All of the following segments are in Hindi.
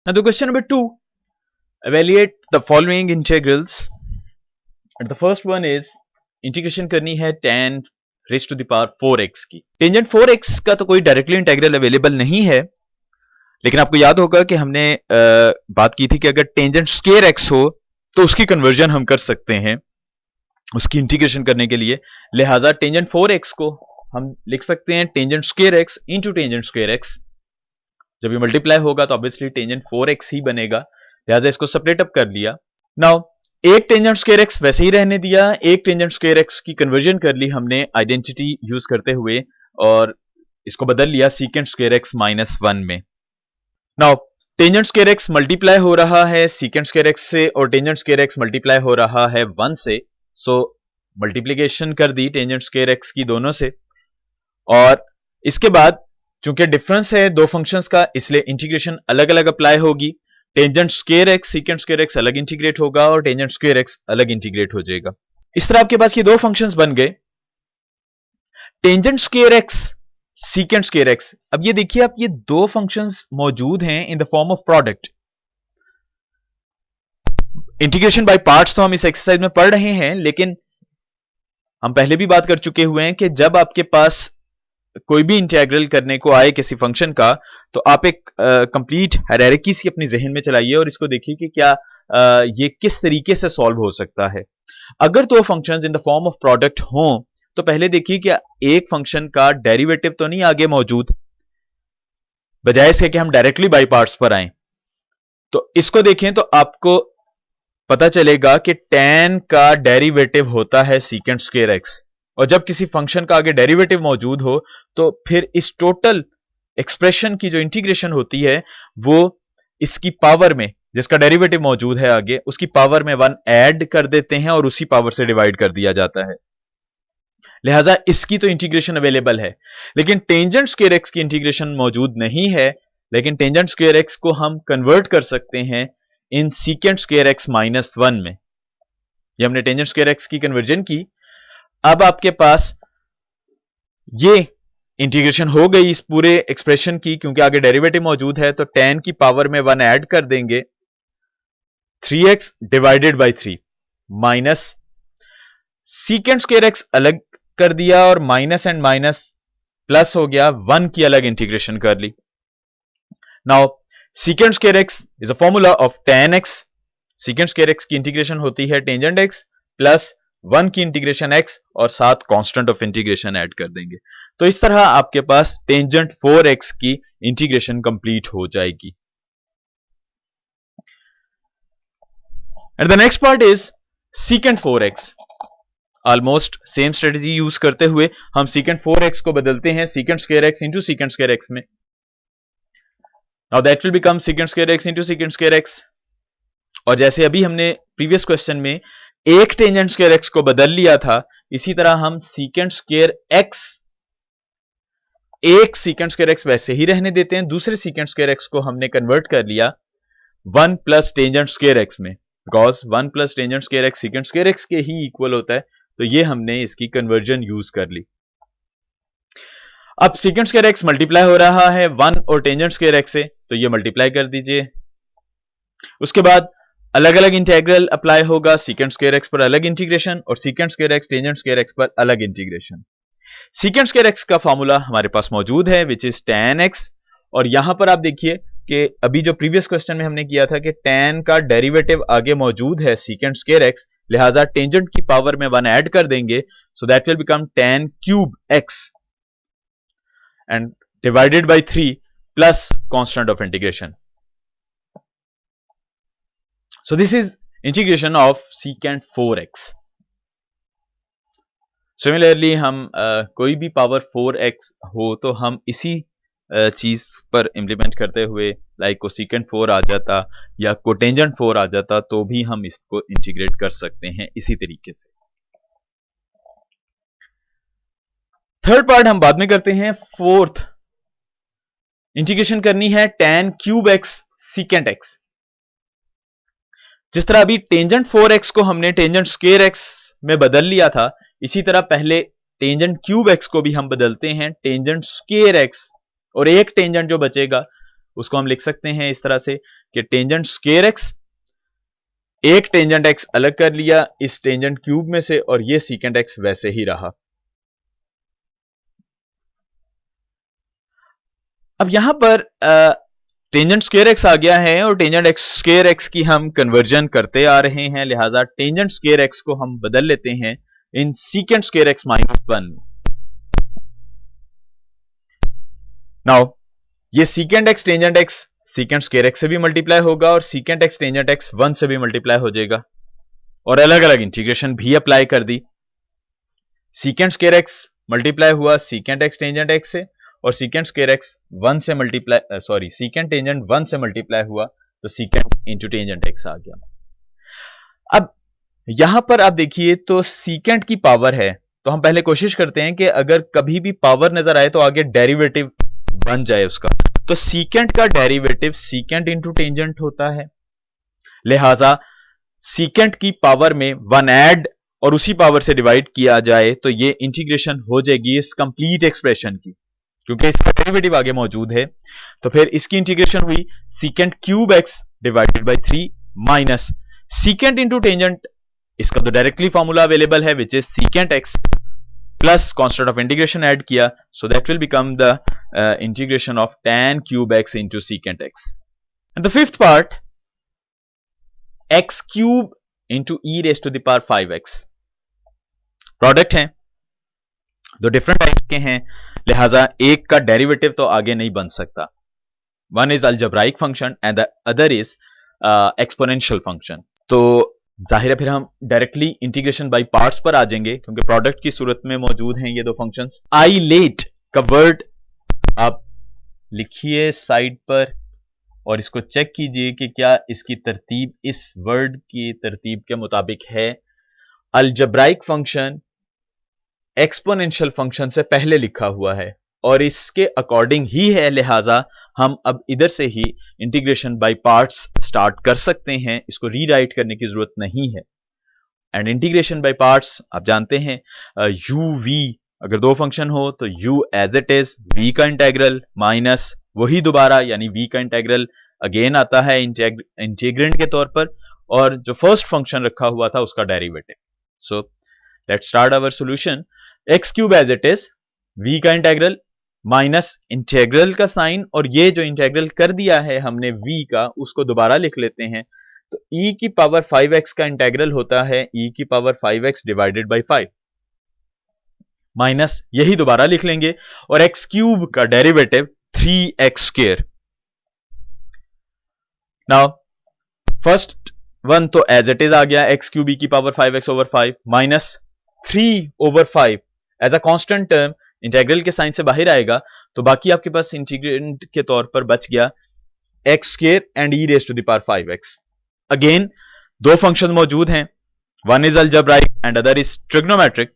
Now the question number 2, evaluate the following integrals. And the first one is integration करनी है tan raise to the power 4x की। टेंजेंट 4x का तो कोई डायरेक्टली इंटीग्रल अवेलेबल नहीं है, लेकिन आपको याद होगा कि हमने बात की थी कि अगर टेंजेंट स्क्वायर x हो तो उसकी कन्वर्जन हम कर सकते हैं उसकी इंटीग्रेशन करने के लिए। लिहाजा टेंजेंट 4x को हम लिख सकते हैं tangent square x into tangent square x। जब ये मल्टीप्लाई होगा तो ऑब्वियसली टेंजेंट 4x ही बनेगा, लिहाजा इसको सेपरेट अप कर लिया। नाउ एक टेंजेंट स्क्वायर x वैसे ही रहने दिया, एक टेंजेंट स्क्वायर x की कन्वर्जन कर ली हमने आइडेंटिटी यूज करते हुए और इसको बदल लिया सीकेंट स्क्वायर x माइनस 1 में। Now tangent square x multiply हो रहा है सीकेंट स्क्वायर x से और टेंजेंट स्क्वायर x मल्टीप्लाई हो रहा है 1 से, सो मल्टीप्लीकेशन कर दी टेंजेंट स्क्वायर x की दोनों से। और इसके बाद चूंकि डिफरेंस है दो फंक्शंस का, इसलिए इंटीग्रेशन अलग अलग अप्लाई होगी। Tangent square x secant square x अलग इंटीग्रेट होगा और टेंजेंट स्क्वायर x अलग इंटीग्रेट हो जाएगा। इस तरह आपके पास ये दो फंक्शंस बन गए, tangent square x secant square x। अब ये देखिए आप, ये दो फंक्शंस मौजूद हैं in the form of product. Integration by parts तो हम इस एक्सरसाइज में पढ़ रहे हैं, लेकिन हम पहले भी बात कर चुके हुए हैं कि जब आपके पास कोई भी इंटीग्रल करने को आए किसी फंक्शन का, तो आप एक कंप्लीट हायरार्की सी अपनी जहन में चलाइए और इसको देखिए कि क्या ये किस तरीके से सॉल्व हो सकता है। अगर दो functions in the form of product हों तो पहले देखिए कि एक फंक्शन का डेरिवेटिव तो नहीं आगे मौजूद, बजाय इसके कि हम डायरेक्टली बाय पार्ट्स पर आए। तो इसको देखें तो आपको पता चलेगा कि tan का डेरिवेटिव होता है सीकेंट स्क्वायर x, और जब किसी फंक्शन का आगे डेरिवेटिव मौजूद हो तो फिर इस टोटल एक्सप्रेशन की जो इंटीग्रेशन होती है वो इसकी पावर में, जिसका डेरिवेटिव मौजूद है आगे, उसकी पावर में 1 ऐड कर देते हैं और उसी पावर से डिवाइड कर दिया जाता है। लिहाजा इसकी तो इंटीग्रेशन अवेलेबल है, लेकिन टेंजेंट स्क्वायर x की इंटीग्रेशन मौजूद नहीं है। लेकिन टेंजेंट स्क्वायर x को हम कन्वर्ट कर सकते हैं in secant square x minus 1 में। ये हमने टेंजेंट स्क्वायर x की कन्वर्जन की। अब आपके पास ये इंटीग्रेशन हो गई इस पूरे एक्सप्रेशन की, क्योंकि आगे डेरिवेटिव मौजूद है तो tan की पावर में 1 ऐड कर देंगे, 3x divided by 3 minus secant square x अलग कर दिया और माइनस एंड माइनस प्लस हो गया, 1 की अलग इंटीग्रेशन कर ली। Now secant square x is a formula of tan x। Secant square x की इंटीग्रेशन होती है टेंजेंट x प्लस 1 की इंटीग्रेशन x और साथ कांस्टेंट ऑफ इंटीग्रेशन ऐड कर देंगे। तो इस तरह आपके पास टेंजेंट 4x की इंटीग्रेशन कंप्लीट हो जाएगी। And the next part is secant 4x। Almost same strategy use करते हुए हम सीकेंट 4x को बदलते हैं secant square x into secant square x में। Now that will become secant square x into secant square x। और जैसे अभी हमने प्रीवियस क्वेश्चन में एक टेंजेंट स्क्वायर x को बदल लिया था, इसी तरह हम सीकेंट स्क्वायर x, एक सीकेंट स्क्वायर x वैसे ही रहने देते हैं, दूसरे सीकेंट स्क्वायर x को हमने कन्वर्ट कर लिया 1 प्लस टेंजेंट स्क्वायर x में, because 1 plus tangent square x secant square x के ही इक्वल होता है। तो ये हमने इसकी कन्वर्जन यूज कर ली। अब सीकेंट स्क्वायर x मल्टीप्लाई हो रहा है 1 और टेंजेंट स्क्वायर x से, तो ये मल्टीप्लाई कर दीजिए। उसके बाद अलग अलग इंटीग्रल अप्लाई होगा, सीकेंट स्क्वायर x पर अलग इंटीग्रेशन और secant square x tangent square x पर अलग इंटीग्रेशन। सीकेंट स्क्वायर x का फॉर्मूला हमारे पास मौजूद है विच इज tan x, और यहां पर आप देखिए कि अभी जो प्रीवियस क्वेश्चन में हमने किया था कि tan का डेरिवेटिव आगे मौजूद है सीकेंट स्क्वायर x, लिहाजा टेंजेंट की पावर में 1 ऐड कर देंगे, सो that will become tan cube x and divided by 3 plus constant of integration. So this is integration of secant 4x. Similarly हम कोई भी पावर 4x हो तो हम इसी चीज पर इंप्लीमेंट करते हुए, लाइक कोसेकेंट 4 आ जाता या कोटेंजेंट 4 आ जाता, तो भी हम इसको इंटीग्रेट कर सकते हैं इसी तरीके से। थर्ड पार्ट हम बाद में करते हैं। फोर्थ इंटीग्रेशन करनी है tan cube x secant x। जिस तरह अभी टेंजेंट 4x को हमने टेंजेंट स्क्वायर x में बदल लिया था, इसी तरह पहले टेंजेंट क्यूब x को भी हम बदलते हैं टेंजेंट स्क्वायर x, और एक टेंजेंट जो बचेगा उसको हम लिख सकते हैं इस तरह से कि टेंजेंट स्क्वायर एक्स, एक टेंजेंट एक्स अलग कर लिया इस टेंजेंट क्यूब में से और ये सीकेंट एक्स वैसे ही रहा। अब यहां पर टेंजेंट स्क्वायर एक्स आ गया है और टेंजेंट एक्स स्क्वायर एक्स की हम कन्वर्जन करते आ रहे हैं, लिहाजा टेंजेंट स्क्वायर एक्स को हम बदल लेते हैं in secant square x minus 1। Now ये secant x tangent x secant square x से भी मल्टीप्लाई होगा और सीकेंट एक्स टेंजेंट एक्स 1 से भी मल्टीप्लाई हो जाएगा और अलग अलग इंटीग्रेशन भी अप्लाई कर दी। सीकेंट स्क्वायर एक्स मल्टीप्लाई हुआ सीकेंट एक्स टेंजेंट एक्स से और सीकेंट स्क्वायर एक्स 1 से मल्टीप्लाई सीकेंट टेंजेंट 1 से मल्टीप्लाई हुआ तो सीकेंट इंटू टेंजेंट एक्स आ गया। अब यहां पर आप देखिए तो सीकेंट की पावर है, तो हम पहले कोशिश करते हैं कि अगर कभी भी पावर नजर आए तो आगे डेरिवेटिव बन जाए उसका। तो सीकेंट का डेरिवेटिव सीकेंट इंटू टेंजेंट होता है, लिहाजा सीकेंट की पावर में 1 ऐड और उसी पावर से डिवाइड किया जाए तो ये इंटीग्रेशन हो जाएगी इस कंप्लीट एक्सप्रेशन की, क्योंकि इसका डेरिवेटिव आगे मौजूद है। तो फिर इसकी इंटीग्रेशन हुई secant cube x divided by 3 minus secant into tangent, इसका तो डायरेक्टली फॉर्मूला अवेलेबल है which is secant x plus constant of integration add किया, so that will become the integration of tan cube x into secant x. And the fifth part x cube into e raise to the power 5x। Product हैं, दो डिफरेंट टाइप के हैं, लिहाजा एक का डेरिवेटिव तो आगे नहीं बन सकता। One is algebraic function and the other is exponential function. तो जाहिर है फिर हम डायरेक्टली इंटीग्रेशन बाय पार्ट्स पर आ जाएंगे क्योंकि प्रोडक्ट की सूरत में मौजूद हैं ये दो फंक्शंस। आई लेट का वर्ड आप लिखिए साइड पर और इसको चेक कीजिए कि क्या इसकी तरतीब इस वर्ड की तरतीब के मुताबिक है। अलजेब्राइक फंक्शन एक्सपोनेंशियल फंक्शन से पहले लिखा हुआ है और इसके अकॉर्डिंग ही है, लिहाजा हम अब इधर से ही इंटीग्रेशन बाय पार्ट्स स्टार्ट कर सकते हैं, इसको रीराइट करने की जरूरत नहीं है। एंड इंटीग्रेशन बाय पार्ट्स आप जानते हैं यू वी, अगर दो फंक्शन हो तो u as it is, v का इंटेग्रल माइनस वही दोबारा यानी v का इंटेग्रल अगेन आता है इंटीग्रेंड के तौर पर और जो फर्स्ट फंक्शन रखा हुआ था उसका derivative. So let's start our solution. X cube as it is, v का इंटेग्रल माइनस इंटेग्रल का साइन और ये जो इंटेग्रल कर दिया है हमने v का उसको दोबारा लिख लेते हैं। तो e की पावर 5x का इंटेग्रल होता है e की power 5x divided by 5 minus यही दोबारा लिख लेंगे और एक्स क्यूब का derivative 3x square. Now first one तो एज इट इज आ गया एक्स क्यूब ई की power 5x over 5 minus 3 over 5 as a constant term integral के साइन से बाहर आएगा तो बाकी आपके पास इंटीग्रेंट के तौर पर बच गया x square and e raise to the power 5x। Again दो फंक्शन मौजूद हैं, one is algebraic and other is trigonometric.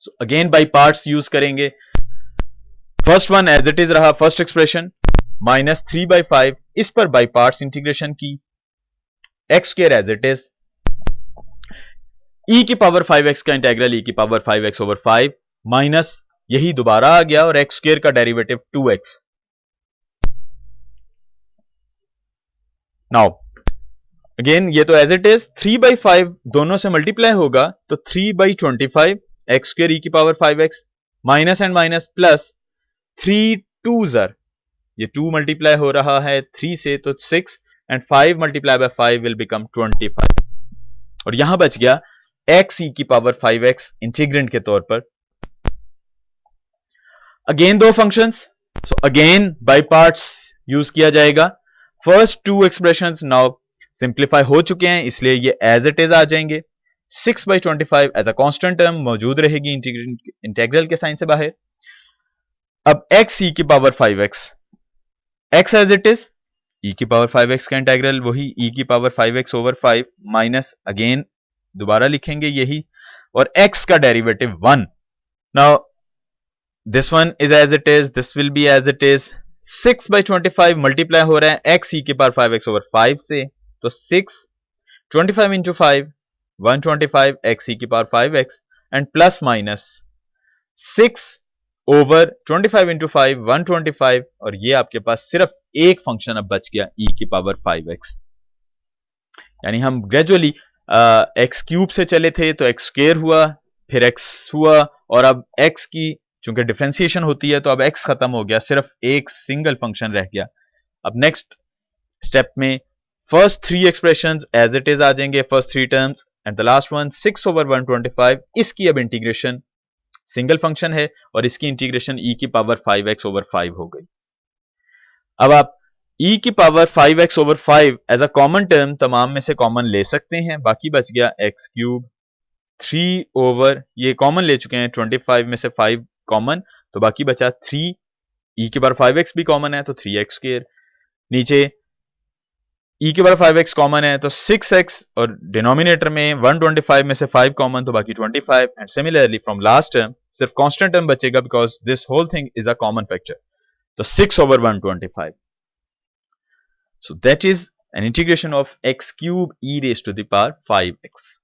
So again by parts use करेंगे। First one as it is रहा फर्स्ट एक्सप्रेशन माइनस 3/5, इस पर बाई पार्ट्स इंटीग्रेशन की x square as it is, e की पावर 5x का इंटेग्रल e की पावर 5x ओवर 5 माइनस यही दोबारा आ गया और एक्स स्क्वायर का डेरिवेटिव 2x। नाउ अगेन ये तो एज इट इज 3/5 दोनों से मल्टीप्लाई होगा तो 3/25 एक्स स्क्वायर ई की power 5x minus and minus plus 3 2 जर, ये 2 मल्टीप्लाई हो रहा है 3 से तो 6 and 5 multiply by 5 will become 25 और यहां बच गया एक्स ई की पावर 5x इंटीग्रेंट के तौर पर। अगेन दो functions, so again by parts use किया जाएगा। First two expressions now simplify हो चुके हैं इसलिए ये एज इट इज आ जाएंगे। 6/25 एज अ कांस्टेंट टर्म मौजूद रहेगी इंटीग्रल के साइन से बाहर। अब एक्स ई की power 5x, x as it is, e की पावर 5x का इंटीग्रल वही ई की power 5x over 5 minus again दोबारा लिखेंगे यही और x का derivative 1। Now this one is as it is, this will be as it is. 6/25 multiply हो रहा है x ई की पावर 5x ओवर 5 से तो 6 25 इंटू 5 125 x ई की power 5x and plus minus 6 over 25 into 5 125, और ये आपके पास सिर्फ एक फंक्शन अब बच गया e की पावर 5x। यानी हम ग्रेजुअली एक्स क्यूब से चले थे तो एक्स स्क्वेयर हुआ, फिर एक्स हुआ, और अब एक्स की चूंकि डिफरेंशिएशन होती है तो अब एक्स खत्म हो गया, सिर्फ एक सिंगल फंक्शन रह गया। अब नेक्स्ट स्टेप में first three expressions as it is आ जाएंगे, first three terms, and the last one 6 over 125। इसकी अब इंटीग्रेशन, सिंगल फंक्शन है और इसकी इंटीग्रेशन e की पावर 5x ओवर 5 हो गई। अब आप e की power 5x over 5 as a common term तमाम में से कॉमन ले सकते हैं, बाकी बच गया एक्स क्यूब 3 ओवर, ये कॉमन ले चुके हैं 25 में से 5 कॉमन, तो बाकी बचा 3, e की पावर 5x भी कॉमन है तो 3x स्क्वायर, नीचे e की पावर 5x कॉमन है तो 6x, और डिनोमिनेटर में 125 में से 5 कॉमन तो बाकी 25, and similarly from last term सिर्फ कांस्टेंट टर्म बचेगा because this whole thing is a common factor, तो 6 over 125। So that is an integration of x cube e raised to the power 5x.